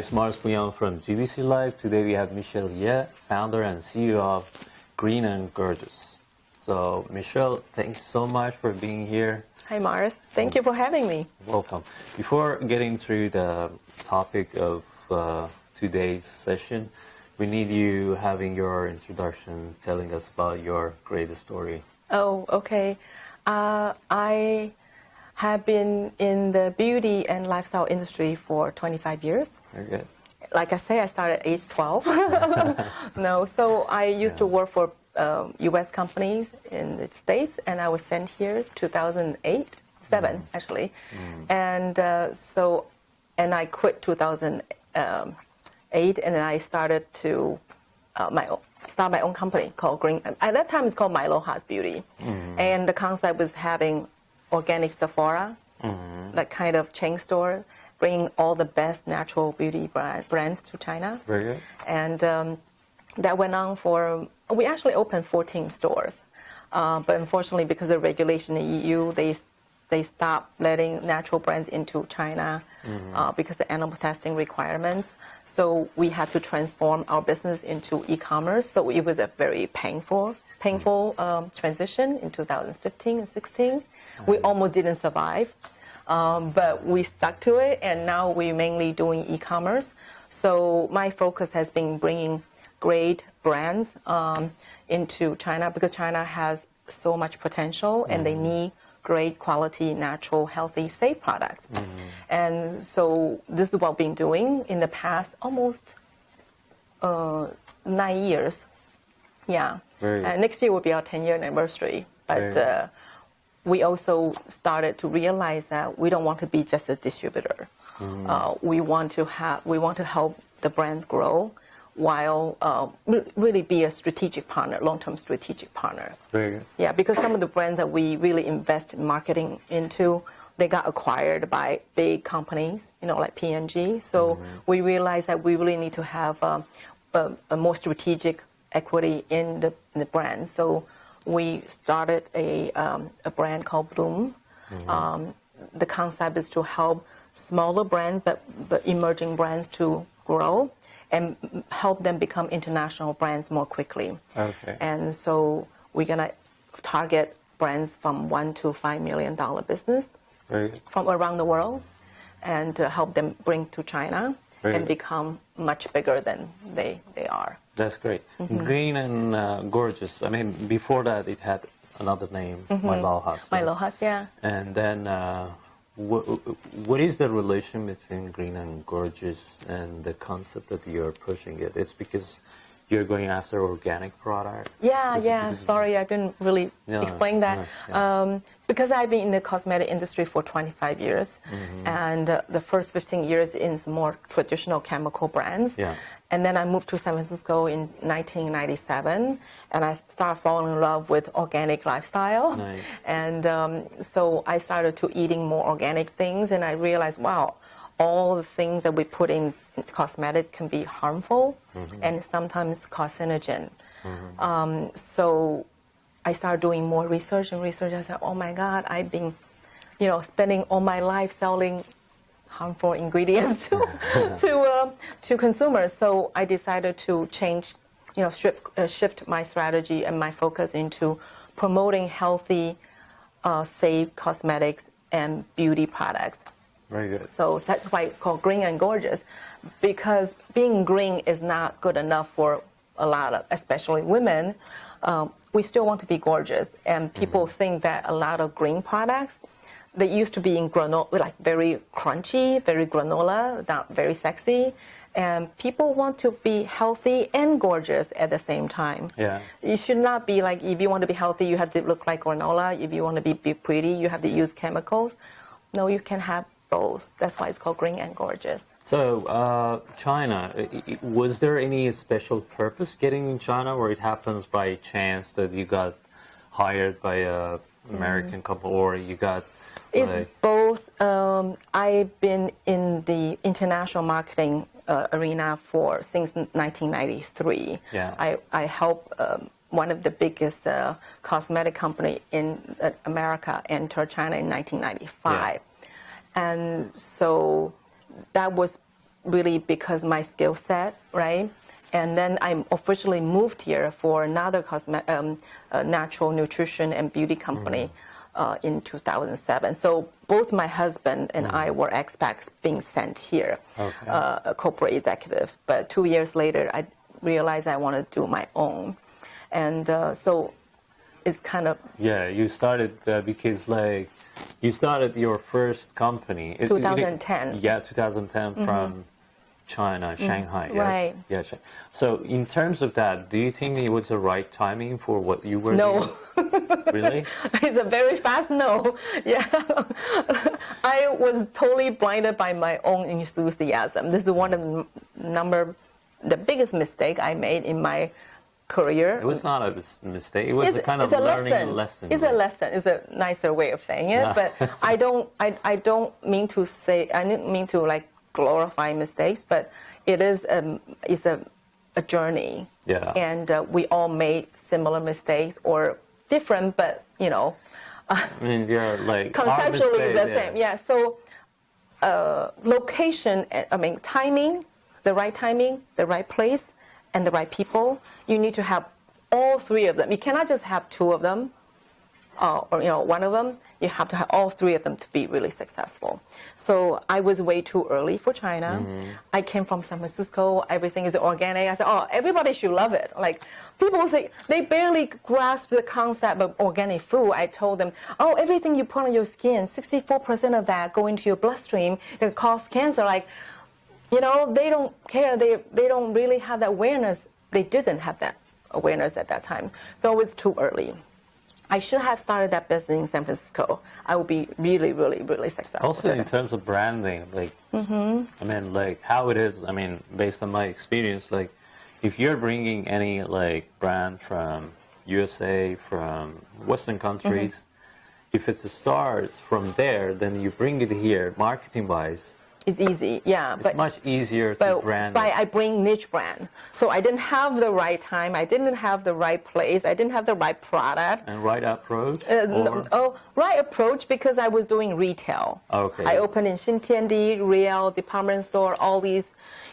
it's Pouyan from GBC Live. Today we have Michelle Ye, founder and CEO of Green and Gorgeous. So Michelle, thanks so much for being here. Hi Mars, thank you for having me. Welcome. Before getting through the topic of today's session, we need you having your introduction, telling us about your greatest story. Oh, okay. I have been in the beauty and lifestyle industry for 25 years. Very good. Like I say, I started at age 12. So I used to work for U.S. companies in the States, and I was sent here 2008, 7 actually. And and I quit 2008, and then I started to start my own company called Green. At that time, it's called Mylohas Beauty, and the concept was having organic Sephora, like kind of chain store, bringing all the best natural beauty brands to China. Very good. And that went on for, we actually opened 14 stores. But unfortunately, because of regulation in the EU, they stopped letting natural brands into China because of animal testing requirements. So we had to transform our business into e-commerce. So it was a very painful transition in 2015 and 16. We almost didn't survive, but we stuck to it, and now we're mainly doing e-commerce. So my focus has been bringing great brands into China, because China has so much potential, and they need great quality, natural, healthy, safe products. And so this is what we've been doing in the past almost 9 years. Yeah. Next year will be our 10-year anniversary. But we also started to realize that we don't want to be just a distributor. We want to help the brands grow, while really be a strategic partner, long-term strategic partner. Very good. Yeah, because some of the brands that we really invest in marketing into, they got acquired by big companies, like P&G. So we realized that we really need to have a more strategic equity in the brand. So we started a brand called Bloom. The concept is to help smaller brands, but emerging brands to grow and help them become international brands more quickly. Okay. And so we're going to target brands from $1 to $5 million business from around the world, and to help them bring to China and become much bigger than they are. That's great. Green and Gorgeous. I mean, before that, it had another name, Mylohas. Mylohas, yeah. And then, what is the relation between Green and Gorgeous and the concept that you're pushing it? It's because you're going after organic product? Yeah. Sorry, I didn't really explain that. Because I've been in the cosmetic industry for 25 years, and the first 15 years in more traditional chemical brands. And then I moved to San Francisco in 1997, and I started falling in love with organic lifestyle. Nice. And so I started to eating more organic things, and I realized, wow, all the things that we put in cosmetics can be harmful and sometimes carcinogen. So I started doing more research. I said, oh my God, I've been, spending all my life selling harmful ingredients to consumers. So I decided to change, shift my strategy and my focus into promoting healthy, safe cosmetics and beauty products. Very good. So that's why it's called Green and Gorgeous, because being green is not good enough for a lot of, especially women. We still want to be gorgeous, and people think that a lot of green products, they used to be in granola, like very crunchy, very granola, not very sexy. And people want to be healthy and gorgeous at the same time. Yeah. You should not be like, if you want to be healthy, you have to look like granola. If you want to be pretty, you have to use chemicals. No, you can have both. That's why it's called Green and Gorgeous. So, China, was there any special purpose getting in China, or it happens by chance that you got hired by a American company, or you got... It's both. I've been in the international marketing arena since 1993. Yeah. I helped one of the biggest cosmetic company in America enter China in 1995. Yeah. And so that was really because my skill set, right? And then I officially moved here for another natural nutrition and beauty company in 2007. So both my husband and I were expats being sent here, a corporate executive. But 2 years later, I realized I want to do my own. And so it's kind of... Yeah, you started because like, you started your first company. 2010. 2010 from China, Shanghai. Yes? Right. Yeah. So in terms of that, do you think it was the right timing for what you were doing? Really? It's a very fast no. Yeah. I was totally blinded by my own enthusiasm. This is one of the biggest mistake I made in my career. It was not a mistake. It was a kind of learning lesson. It's a lesson. It's a nicer way of saying it. But I don't mean to say, I didn't mean to like glorify mistakes, but it is it's a journey. Yeah. And we all made similar mistakes or different, but you know. I mean, yeah, like conceptually it's the same. Yeah. So location, I mean timing, the right place, and the right people. You need to have all three of them. You cannot just have two of them, or one of them. You have to have all three of them to be really successful. So I was way too early for China. I came from San Francisco. Everything is organic. I said, oh, everybody should love it. Like people say they barely grasp the concept of organic food. I told them, oh, everything you put on your skin, 64% of that go into your bloodstream. It causes cancer. Like, they don't care. They don't really have that awareness. They didn't have that awareness at that time. So it was too early. I should have started that business in San Francisco. I would be really, really, really successful. Also, in terms of branding, like, I mean, like how it is. I mean, based on my experience, like, if you're bringing any like brand from USA, from Western countries, if it's a start from there, then you bring it here, marketing-wise. It's easy, yeah. It's much easier to brand. But I bring niche brand. So I didn't have the right time. I didn't have the right place. I didn't have the right product. And right approach? Right approach because I was doing retail. Okay. I opened in Xintiandi, Real, department store, all these,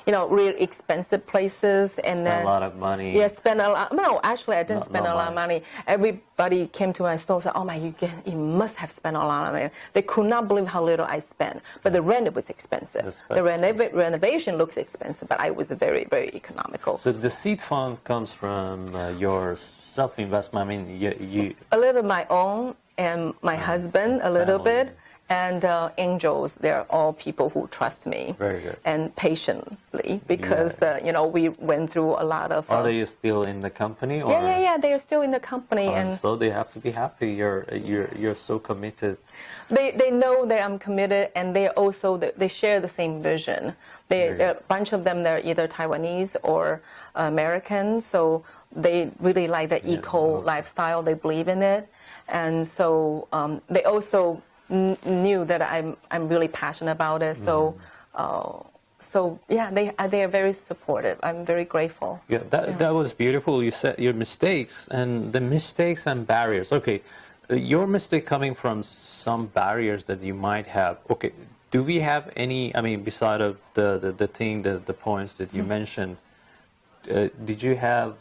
real expensive places. And then, a lot of money. Yeah, spend a lot. No, actually, I didn't spend a lot of money. Everybody came to my store and said, oh my, you must have spent a lot of money. They could not believe how little I spent. But the rent was expensive. The renovation looks expensive, but I was very, very economical. So the seed fund comes from your self-investment. I mean, you... A little my own and my husband, a little bit. And angels, they're all people who trust me. Very good. And patiently, because, we went through a lot of... Are they still in the company? Or? Yeah, they are still in the company. And so they have to be happy. You're so committed. They know that I'm committed, and they share the same vision. A bunch of them, they're either Taiwanese or American, so they really like the eco lifestyle. They believe in it. And so they also... knew that I'm really passionate about it, so yeah, they are very supportive. I'm very grateful. Yeah, that was beautiful. You said your mistakes and the mistakes and barriers. Okay, your mistake coming from some barriers that you might have. Okay, do we have any? I mean, beside of the points that you mentioned. Did you have,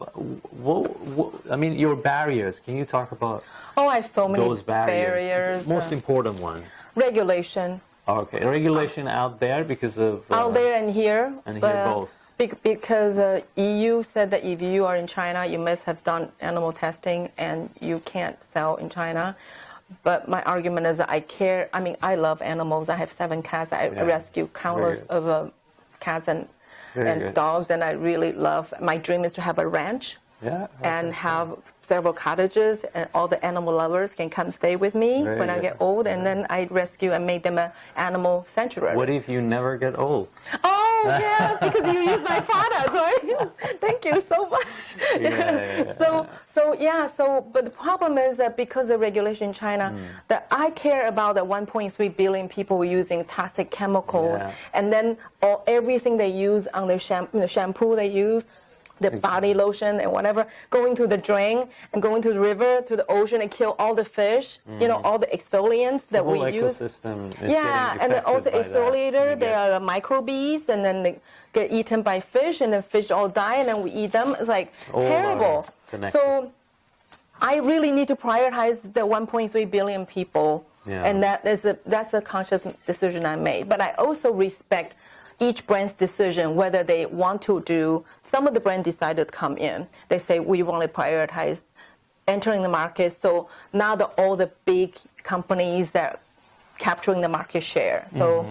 I mean, your barriers? Can you talk about I have so many those barriers? Most important ones. Regulation. Okay, regulation out there because of... out there and here. And here both. Because EU said that if you are in China, you must have done animal testing and you can't sell in China. But my argument is that I love animals. I have 7 cats. I rescue countless of cats and dogs, and I really love. My dream is to have a ranch and have several cottages, and all the animal lovers can come stay with me when I get old, and then I rescue and make them an animal sanctuary. What if you never get old? Oh, yeah, because you use my products, right? Thank you so much. But the problem is that because of regulation in China, that I care about the 1.3 billion people using toxic chemicals, and then everything they use on their shampoo they use, the body lotion and whatever, going to the drain and going to the river, to the ocean and kill all the fish, all the exfoliants that we use. The whole ecosystem is Yeah, getting and then also affected by exfoliator, that. they are microbees, and then they get eaten by fish, and then fish all die, and then we eat them. It's like terrible. So I really need to prioritize the 1.3 billion people, and that's a conscious decision I made. But I also respect each brand's decision, whether they want to do. Some of the brands decided to come in. They say we want to prioritize entering the market. So now all the big companies that are capturing the market share. So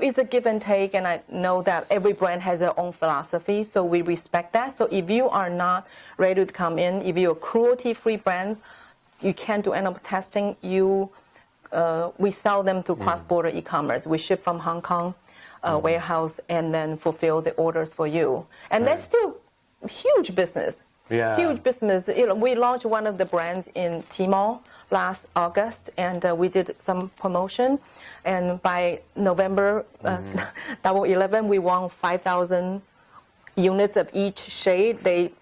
it's a give and take, and I know that every brand has their own philosophy, so we respect that. So if you are not ready to come in, if you're a cruelty-free brand, you can't do animal testing. We sell them through cross-border e-commerce. We ship from Hong Kong warehouse and then fulfill the orders for you. And that's still huge business. Yeah. Huge business. We launched one of the brands in Tmall last August, and we did some promotion. And by November, Double 11, we won 5,000 units of each shade. They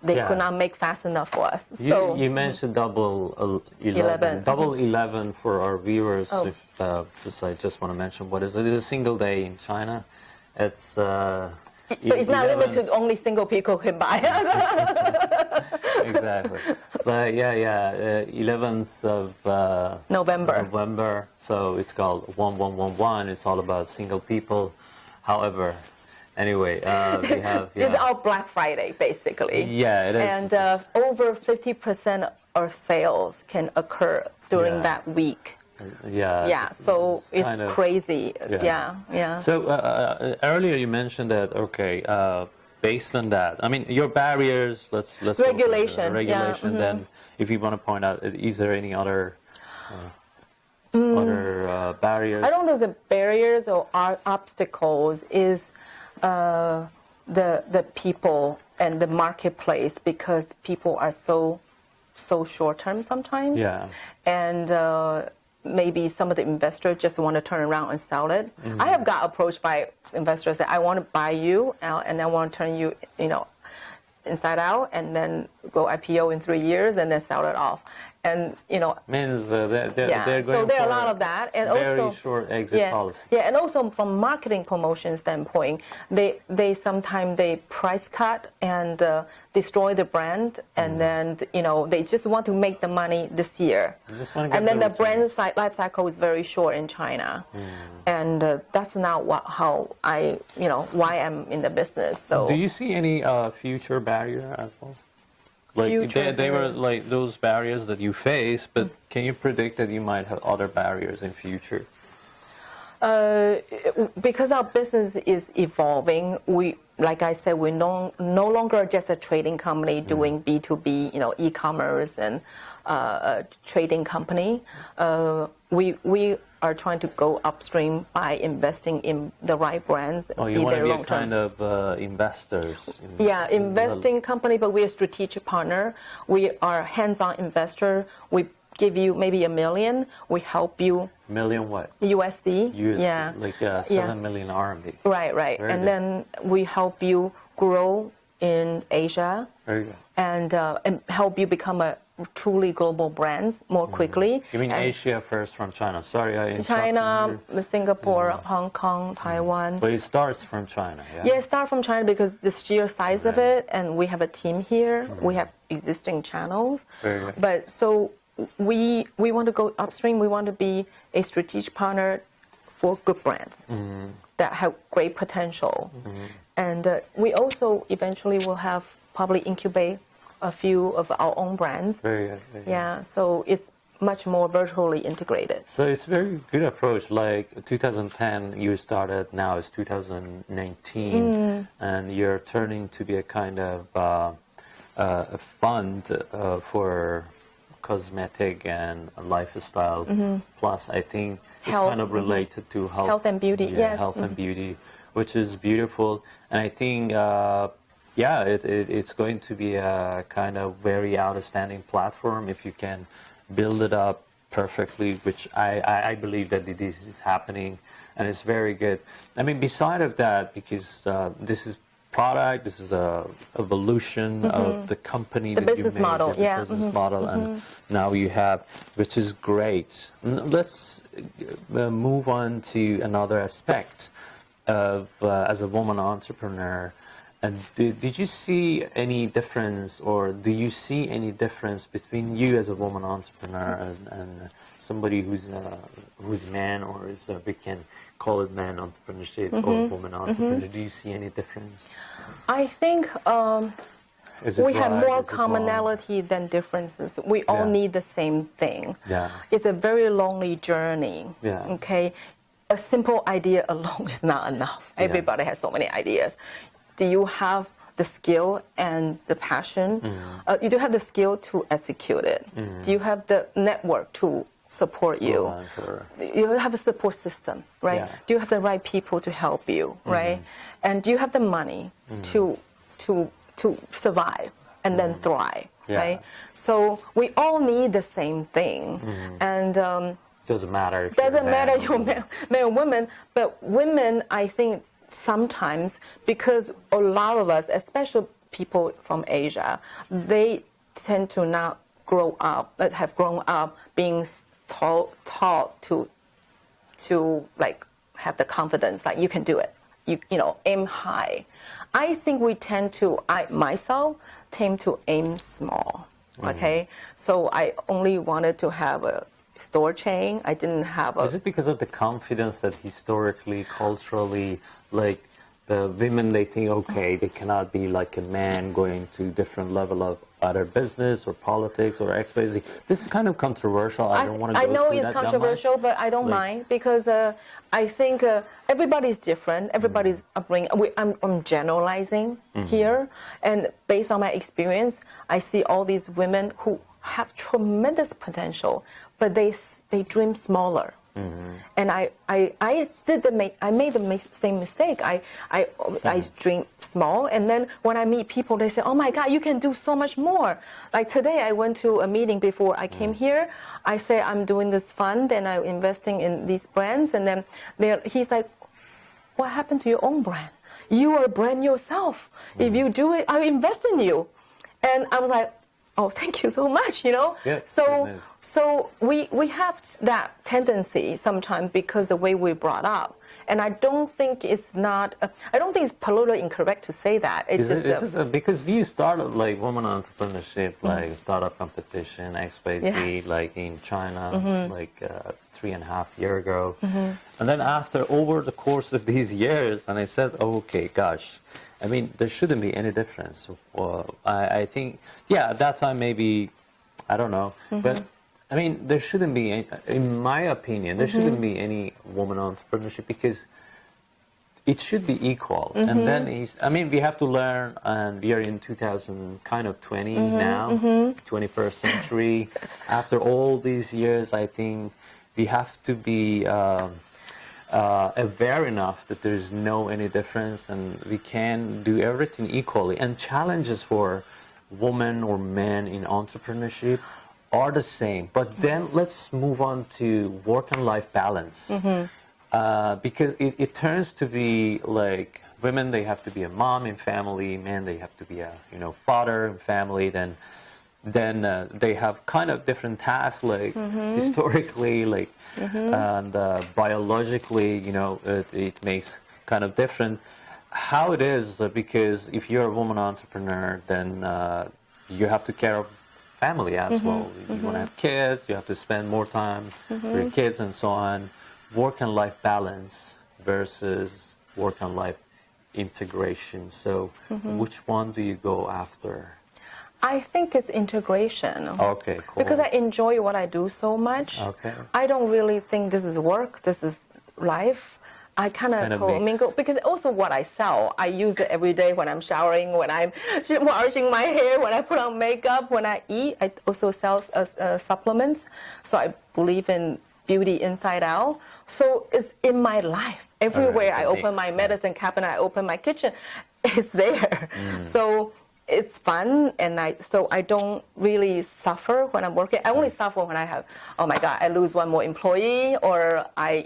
could not make fast enough for us. You mentioned Double 11. Double 11 for our viewers. Oh. I just want to mention what is it? It's a single day in China. It's. But it's not limited to only single people can buy. Exactly. But 11th of November. So it's called 1111. It's all about single people. However, anyway, we have. It's our Black Friday, basically. Yeah, it is. And over 50% of sales can occur during that week. Yeah. So it's kind of crazy. Yeah. So earlier you mentioned that, based on that, I mean, your barriers, let's regulation. Regulation. Then, if you want to point out, is there any other barriers? I don't know the barriers or obstacles is the people and the marketplace, because people are so short term sometimes. Yeah. And maybe some of the investors just want to turn around and sell it. I have got approached by investors that I want to buy you and I want to turn you, inside out, and then go IPO in 3 years and then sell it off. And means they're going so there are for a lot of that, and very also short exit policy. Yeah, and also from marketing promotion standpoint, they sometimes they price cut and destroy the brand, and then they just want to make the money this year. And then the brand life cycle is very short in China, and that's not how I why I'm in the business. So do you see any future barrier as well? Like they were like those barriers that you face, but can you predict that you might have other barriers in future? Because our business is evolving, like I said, we're no longer just a trading company doing B2B, e-commerce and trading company. We are trying to go upstream by investing in the right brands. Oh, you want to be a kind of investors. Investing company, but we're a strategic partner. We are hands-on investor. We give you maybe $1 million. We help you. Million what? USD. USD, like 7 million RMB. Right. Very and good. then we help you grow in Asia. Very good. And help you become a truly global brand more quickly. You mean Asia first from China? Sorry, I interrupted China, you. Singapore, Hong Kong, Taiwan. But it starts from China, yeah? Yeah, it starts from China because the sheer size of it, and we have a team here. We have existing channels. Very good. But so we want to go upstream. We want to be a strategic partner for good brands that have great potential. And we also eventually will have probably incubate a few of our own brands. Very good. Very good. Yeah, so it's much more vertically integrated. So it's a very good approach. Like 2010, you started. Now it's 2019, and you're turning to be a kind of a fund for cosmetic and lifestyle. Plus, I think it's kind of related to health and beauty. Yes, health and beauty, which is beautiful. And I think. It's going to be a kind of very outstanding platform if you can build it up perfectly, which I believe that this is happening, and it's very good. I mean, beside of that, because this is product, this is a evolution of the company, the that you business made, model, the yeah. business model, and now you have, which is great. Let's move on to another aspect of as a woman entrepreneur. And did you see any difference, or do you see any difference between you as a woman entrepreneur and somebody who's man, or we can call it man entrepreneurship or woman entrepreneur? Do you see any difference? I think we have more commonality than differences. We all need the same thing. Yeah. It's a very lonely journey. Yeah. Okay. A simple idea alone is not enough. Everybody has so many ideas. Do you have the skill and the passion? You do have the skill to execute it. Do you have the network to support you? You have a support system, right? Yeah. Do you have the right people to help you, right? And do you have the money to survive and then thrive, right? So we all need the same thing, and doesn't matter. Doesn't matter you're man or woman, but women, I think, sometimes, because a lot of us, especially people from Asia, they tend to not have grown up being taught to like have the confidence, like you can do it, you know, aim high. I think I myself tend to aim small. Okay, so I only wanted to have a store chain. I didn't have a. Is it because of the confidence that historically, culturally, like the women, they think, okay, they cannot be like a man going to different level of either business or politics or XYZ. This is kind of controversial. I don't want to go I know through it's that controversial, but I don't mind, because I think everybody's different. Everybody's upbringing. I'm generalizing here, and based on my experience, I see all these women who have tremendous potential, but they dream smaller. And I made the same mistake. I dream small, and then when I meet people, they say, "Oh my God, you can do so much more." Like today, I went to a meeting before I came here. I say I'm doing this fund and I'm investing in these brands, and then he's like, "What happened to your own brand? You are a brand yourself. If you do it, I invest in you." And I was like, "Oh, thank you so much," you know. So we have that tendency sometimes because the way we're brought up, and I don't think it's politically incorrect to say that. Because we started like women entrepreneurship, like startup competition, XYZ, like in China, like 3.5 years ago, and then over the course of these years, and I said, oh, okay, gosh. I mean, there shouldn't be any difference. I think, at that time maybe, I don't know, but I mean, there shouldn't be, in my opinion, there shouldn't be any woman entrepreneurship, because it should be equal. And then we have to learn, and we are in 2020 now, 21st century. After all these years, I think we have to be aware enough that there's no any difference, and we can do everything equally. And challenges for women or men in entrepreneurship are the same. But then let's move on to work and life balance, because it turns to be like women, they have to be a mom in family, men, they have to be a father in family. Then they have kind of different tasks, like historically, like and biologically, it makes kind of different how it is, because if you're a woman entrepreneur, then you have to care of family as well. You want to have kids, you have to spend more time with your kids and so on. Work and life balance versus work and life integration. So which one do you go after? I think it's integration. Okay, cool. Because I enjoy what I do so much. Okay. I don't really think this is work, this is life. I kind of co-mingle, because also what I sell, I use it every day when I'm showering, when I'm washing my hair, when I put on makeup, when I eat. I also sell supplements. So I believe in beauty inside out. So it's in my life. Everywhere I open my medicine cabinet, I open my kitchen, it's there. So it's fun, and so I don't really suffer when I'm working. I only suffer when I have, oh my God, I lose one more employee, or I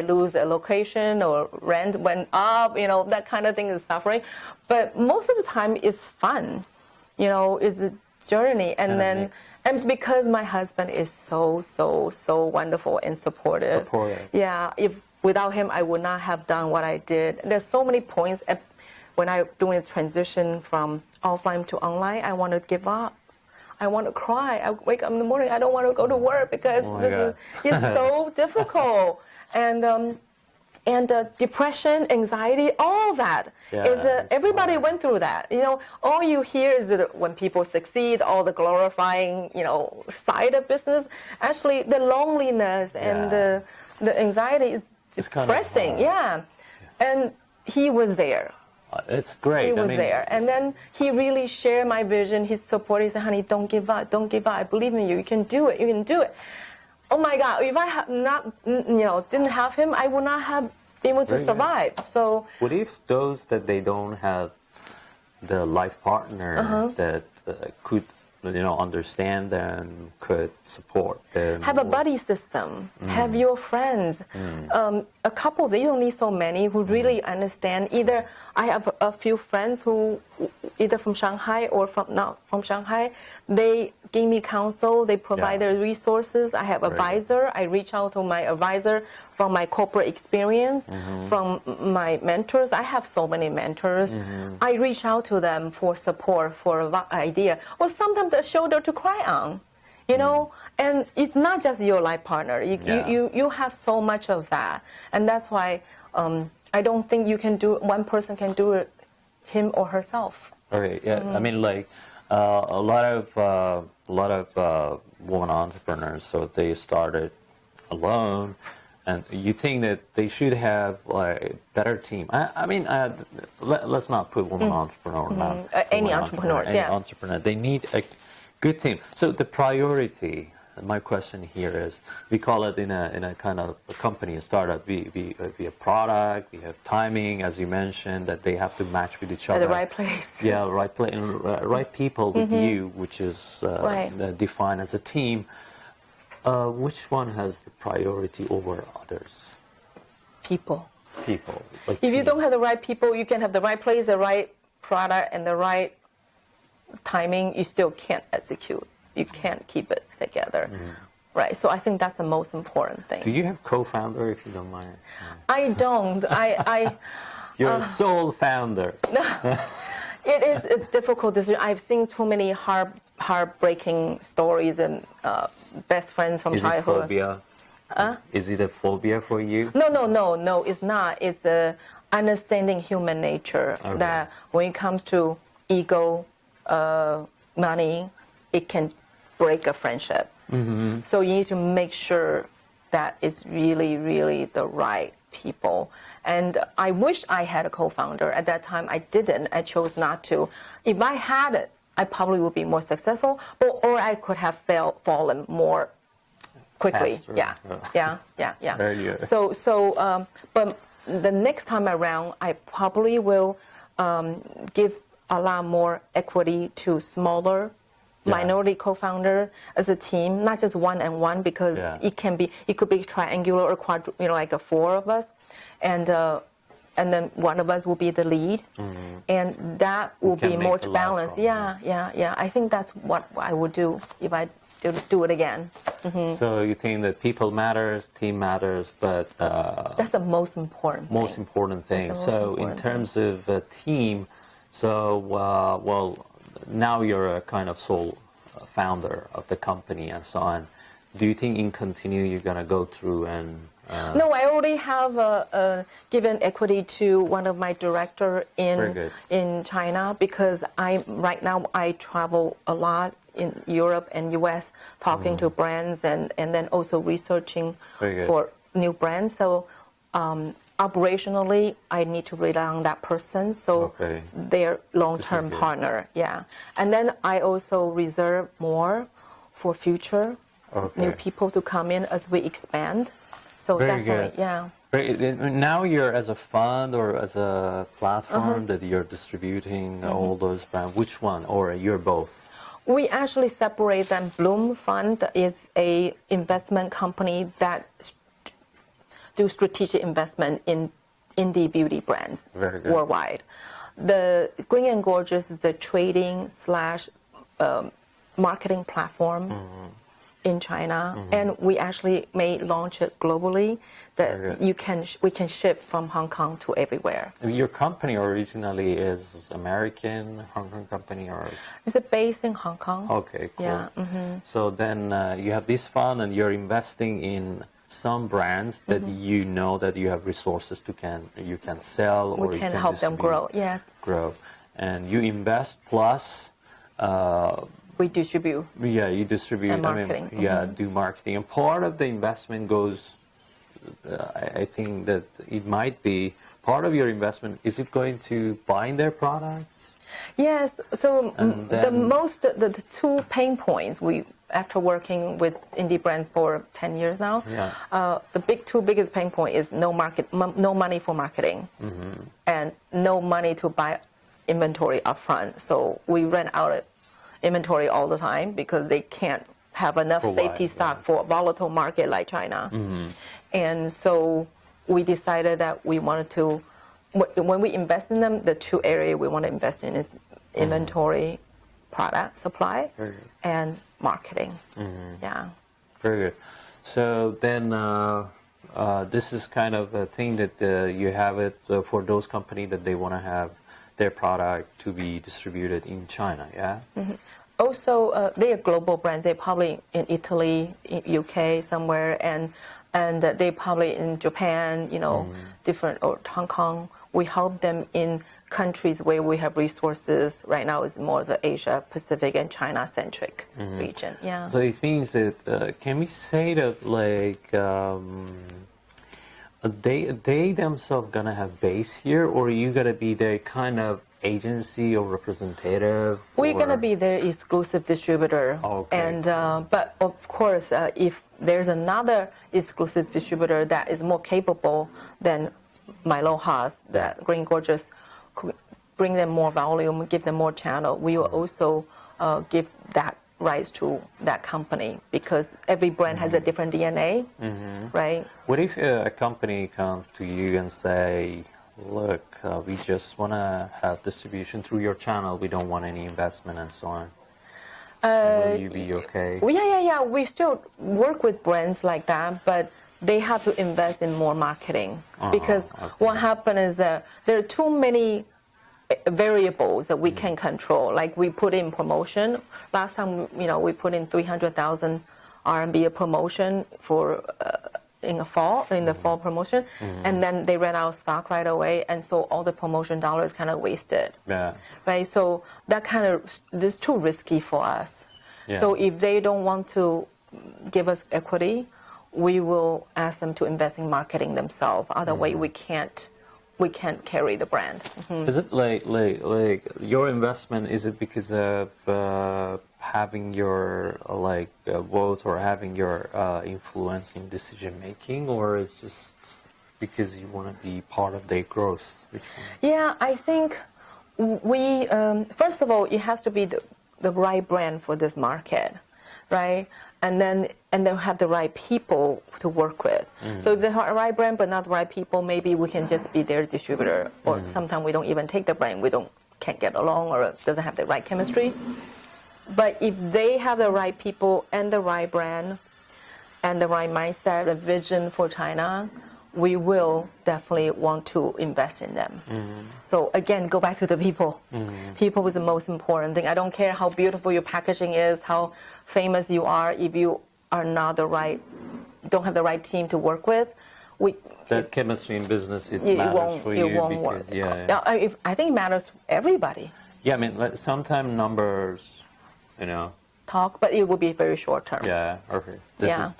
lose a location, or rent went up, that kind of thing is suffering. But most of the time it's fun, it's a journey. And because my husband is so wonderful and supportive. Yeah, without him, I would not have done what I did. There's so many points when I'm doing a transition from offline to online, I want to give up. I want to cry. I wake up in the morning, I don't want to go to work because it's so difficult. And depression, anxiety, all that. Everybody went through that. All you hear is that when people succeed, all the glorifying, side of business. Actually, the loneliness and the anxiety is depressing. And he was there. It's great. He was there. And then he really shared my vision, his support. He said, honey, don't give up. Don't give up. I believe in you. You can do it. You can do it. Oh my God, if I have not, didn't have him, I would not have been able to survive. So, what if those that they don't have the life partner that could, understand them, could support them? Have a buddy system. Have your friends. A couple, they don't need so many who really understand. Either I have a few friends who, either from Shanghai or not from Shanghai, they give me counsel, they provide their resources. I have advisor. I reach out to my advisor from my corporate experience, from my mentors. I have so many mentors. I reach out to them for support, for idea, or sometimes a shoulder to cry on, And it's not just your life partner. You have so much of that, and that's why I don't think one person can do it, him or herself. Okay. Yeah. I mean, a lot of women entrepreneurs, so they started alone, and you think that they should have a better team. Let's not put women entrepreneur. Any entrepreneurs, any entrepreneur. They need a good team. So the priority. My question here is, we call it in a kind of a company, a startup. We have product, we have timing, as you mentioned, that they have to match with each other. At the right place. Yeah, right place, right people with you, which is defined as a team. Which one has the priority over others? People. People. If you don't have the right people, you can have the right place, the right product, and the right timing. You still can't execute. You can't keep it together. Right, so I think that's the most important thing. Do you have co-founder, if you don't mind? I don't. You're a sole founder. It is a difficult decision. I've seen too many heartbreaking stories and best friends from childhood. Is it phobia? Is it a phobia for you? No, it's not. It's understanding human nature. That when it comes to ego, money, it can break a friendship. So you need to make sure that it's really, really the right people. And I wish I had a co-founder. At that time, I didn't. I chose not to. If I had it, I probably would be more successful, or I could have fallen more quickly. Faster. Yeah. Earlier. But the next time around, I probably will give a lot more equity to smaller minority co-founder as a team, not just one-on-one, because it could be triangular or like a four of us, and then one of us will be the lead, and that will be more balanced. Yeah. I think that's what I would do if I do it again. So you think that people matters, team matters, but that's the most important thing. So in terms of a team, now you're a kind of sole founder of the company and so on. Do you think in continue you're going to go through and... No, I already have given equity to one of my director in China, because right now I travel a lot in Europe and US talking to brands and then also researching for new brands. So operationally, I need to rely on that person, so they're long-term partner. Yeah, and then I also reserve more for future new people to come in as we expand. So definitely, Right. Now you're as a fund or as a platform that you're distributing all those brands. Which one? Or you're both? We actually separate them. Bloom Fund is a investment company that do strategic investment in indie beauty brands worldwide. The Green and Gorgeous is the trading / marketing platform in China, and we actually may launch it globally. That we can ship from Hong Kong to everywhere. Your company originally is American, Hong Kong company, or is it based in Hong Kong? Okay, cool. Yeah. So then you have this fund, and you're investing in some brands that you know that you have resources you can sell, or we can help them grow. Yes. Grow, and you invest plus. We distribute. Yeah, you distribute. And marketing. Do marketing, and part of the investment goes. I think that it might be part of your investment. Is it going to buying their products? Yes. So the two pain points after working with indie brands for 10 years now, the two biggest pain point is no money for marketing, and no money to buy inventory upfront. So we run out of inventory all the time because they can't have enough safety stock for a volatile market like China. And so we decided that we wanted to, when we invest in them, the two areas we want to invest in is inventory, product supply, and marketing. Yeah. Very good. So then this is kind of a thing that you have it for those companies that they want to have their product to be distributed in China, yeah? Also, they are global brands. They're probably in Italy, in UK, somewhere, and they probably in Japan, different, or Hong Kong. We help them in countries where we have resources. Right now is more the Asia Pacific and China centric region. Yeah. So it means that can we say that like they themselves gonna have base here, or are you gonna be their kind of agency or representative? We're gonna be their exclusive distributor. Okay. And but of course, if there's another exclusive distributor that is more capable than Milo has, that Green Gorgeous, could bring them more volume, give them more channel, we will also give that rights to that company, because every brand has a different DNA, right? What if a company comes to you and say, look, we just want to have distribution through your channel, we don't want any investment and so on? Will you be okay? Yeah. We still work with brands like that, but they have to invest in more marketing, because what happens is that there are too many variables that we can control. Like we put in promotion. Last time, we put in 300,000 RMB a promotion for in the fall promotion, and then they ran out of stock right away, and so all the promotion dollars kind of wasted. Yeah. Right. So that this too risky for us. Yeah. So if they don't want to give us equity, we will ask them to invest in marketing themselves. Otherwise, we can't carry the brand. Is it like your investment? Is it because of having your vote or having your influence in decision making, or is just because you want to be part of their growth? Which one? Yeah, I think we first of all, it has to be the right brand for this market, right? And then have the right people to work with. So if they have the right brand but not the right people, maybe we can just be their distributor, or sometimes we don't even take the brand. We can't get along, or doesn't have the right chemistry. But if they have the right people and the right brand and the right mindset, a vision for China, we will definitely want to invest in them. So again, go back to the people. People is the most important thing. I don't care how beautiful your packaging is, how famous you are, if you are not don't have the right team to work with. That chemistry in business, it matters for you. It won't work. Yeah. I think it matters for everybody. Yeah, I mean, sometimes numbers, talk, but it will be very short term. Yeah, okay.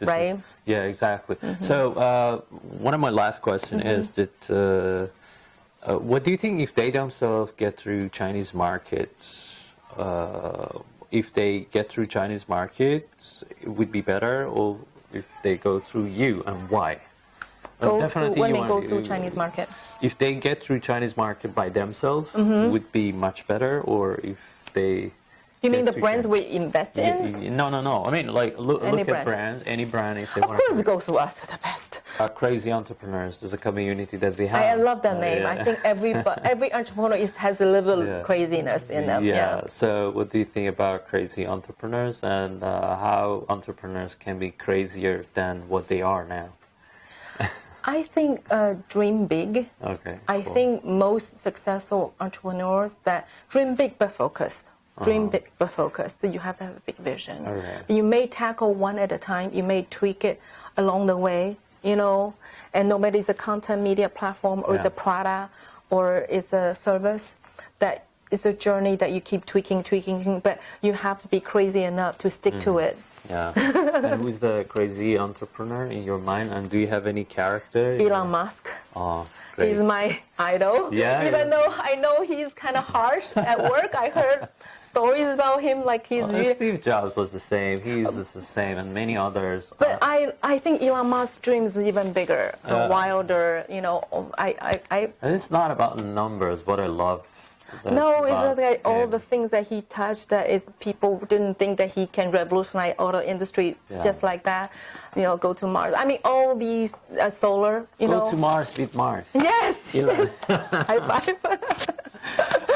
Right? Yeah, exactly. So one of my last questions is that what do you think if they themselves get through Chinese markets, if they get through Chinese markets, it would be better, or if they go through you, and why? Definitely when you they go want- through Chinese market. If they get through Chinese market by themselves, would be much better, or if they. You mean get the through brands China- we invest in? No. I mean, like, Any look at brand. brands, any brand, if they Of want course, go through us, the best. Crazy entrepreneurs. There's a community that we have. I love that name. Yeah. I think every entrepreneur has a little Yeah. craziness in them. Yeah. So, what do you think about crazy entrepreneurs and how entrepreneurs can be crazier than what they are now? I think dream big. Okay. I cool. think most successful entrepreneurs that dream big but focused. Dream big but focused. So you have to have a big vision. Okay. You may tackle one at a time. You may tweak it along the way, you know. And no matter it's a content media platform or it's a product or it's a service, that is a journey that you keep tweaking. But you have to be crazy enough to stick to it. Yeah. And who's the crazy entrepreneur in your mind? And do you have any character? Elon Musk. Oh, great. He's my idol. Yeah. Even though I know he's kind of harsh at work, I heard stories about him like he's Well, really. Steve Jobs was the same. He's just the same, and many others. But I think Elon Musk's dreams is even bigger, wilder. You know, I And it's not about the numbers. What I love. no, it's about like all him. the things that he touched that is people didn't think that he can revolutionize auto industry just like that. You know, go to Mars. I mean, all these solar. You know. Go to Mars, beat Mars. Yes. Elon. High five.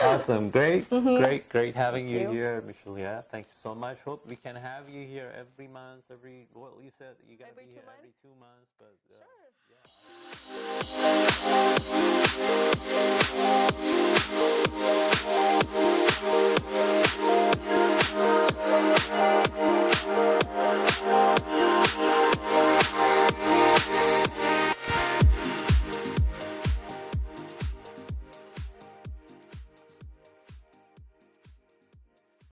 Awesome. Great. Great having you you. here, Michelle. Thank you so much. Hope we can have you here every month. Well, you said you got to be here every 2 months, but Sure. yeah.